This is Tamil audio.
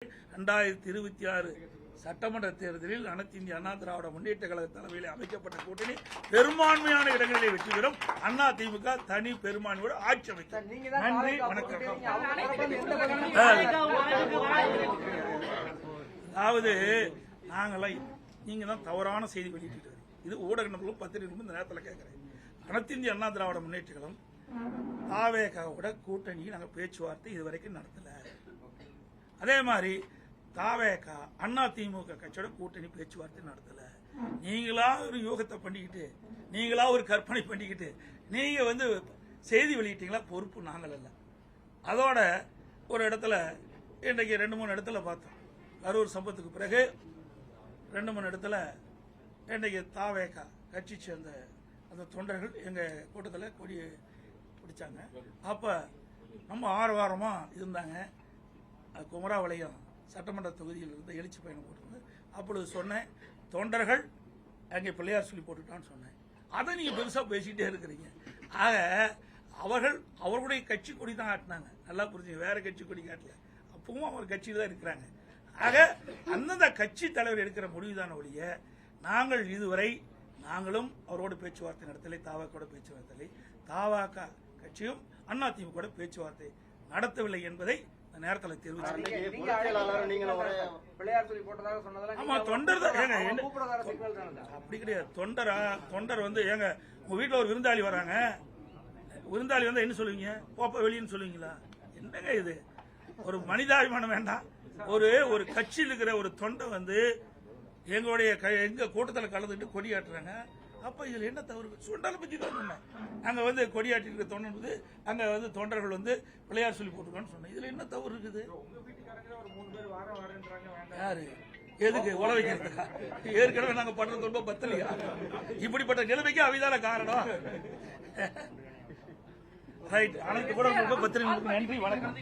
2026 சட்டமன்ற தேர்தலில் அனைத்து இந்திய அண்ணா திராவிட முன்னேற்ற கழக தலைமையில் அமைக்கப்பட்ட கூட்டணி பெரும்பான்மையான இடங்களிலே வெற்றி பெறும். அண்ணா திமுக தனி பெரும்பான்மையோடு ஆட்சி அமைக்கும். நன்றி, வணக்கம். அதாவது நாங்களாம் நீங்க தான் தவறான செய்தி வெளியிட்டு இது ஊடகங்களும் பத்திரிகைகளும் இந்த நேரத்தில் கேட்கிறேன். அனைத்து இந்திய அண்ணா திராவிட முன்னேற்ற கழகம் தாவேகாவோட கூட்டணியை நாங்கள் பேச்சுவார்த்தை இதுவரைக்கும் நடத்தல. அதே மாதிரி தாவேகா அண்ணா திமுக கட்சியோட கூட்டணி பேச்சுவார்த்தை நடத்தல. நீங்களா ஒரு யோகத்தை பண்ணிக்கிட்டு, நீங்களா ஒரு கற்பனை பண்ணிக்கிட்டு நீங்க செய்தி வெளியிட்டீங்களா? பொறுப்பு நாங்கள் அல்ல. அதோட ஒரு இடத்துல இன்றைக்கு 2-3 இடத்துல பார்த்தோம். கரூர் சம்பவத்துக்கு பிறகு 2-3 இடத்துல இன்றைக்கு தாவேகா கட்சி சேர்ந்த அந்த தொண்டர்கள் எங்க கூட்டத்தில் கொடி பிடிச்சாங்க. அப்ப நம்ம ஆரவாரமா இருந்தாங்க. குமராவளையம் சட்டமன்ற தொகுதியில் இருந்து எழுச்சி பயணம் போட்டு அப்பொழுது சொன்னேன், தொண்டர்கள் அங்கே பிள்ளையார் சொல்லி போட்டுட்டான்னு சொன்னேன். அதை நீங்க பெருசா பேசிட்டே இருக்கிறீங்க. ஆக அவர்களுடைய கட்சி கொடி தான் காட்டினாங்க. நல்லா புரிஞ்சுங்க, வேற கட்சி கொடி காட்டல. அப்பவும் அவர் கட்சியில் தான் இருக்கிறாங்க. ஆக அந்தந்த கட்சி தலைவர் எடுக்கிற முடிவுதான ஒழிய நாங்கள் இதுவரை நாங்களும் அவரோடு பேச்சுவார்த்தை நடத்தலை, தாவாக்கோட பேச்சுவார்த்தை, தாவாக கட்சியும் அதிமுக பேச்சுவார்த்தை நடத்தவில்லை என்பதை நேரத்தில் தெரிவிச்சு. ஆமா, தொண்டர் அப்படி கிடையாது. தொண்டர் ஏங்க உங்க வீட்டுல ஒரு விருந்தாளி வராங்க, விருந்தாளி வந்தா என்ன சொல்லுவீங்க? போப்ப வெளியின்னு சொல்லுவீங்களா? என்னங்க இது? ஒரு மனிதாபிமானம் வேண்டாம். ஒரு கட்சியில் இருக்கிற ஒரு தொண்டை எங்க கூட்டத்தில் கலந்துட்டு கொடியாட்டுறாங்க. அப்ப இதுல என்ன தவறு? சுண்டால பத்தி தான் சொன்னேன். அங்க கொடியாட்டி இருக்கிற தொண்டர் அங்க தொண்டர்கள் பிள்ளையார் சொல்லி போட்டுருக்கான்னு சொன்னேன். இதுல என்ன தவறு இருக்குது? யாரு எதுக்கு உழ வைக்கிறதுக்கா? ஏற்கனவே நாங்க பண்றது ரொம்ப பத்தலையா? இப்படிப்பட்ட நிலைமைக்கு அவைதான காரணம். ரைட். அனைத்து கூட பத்திரிகை நன்றி, வணக்கம்.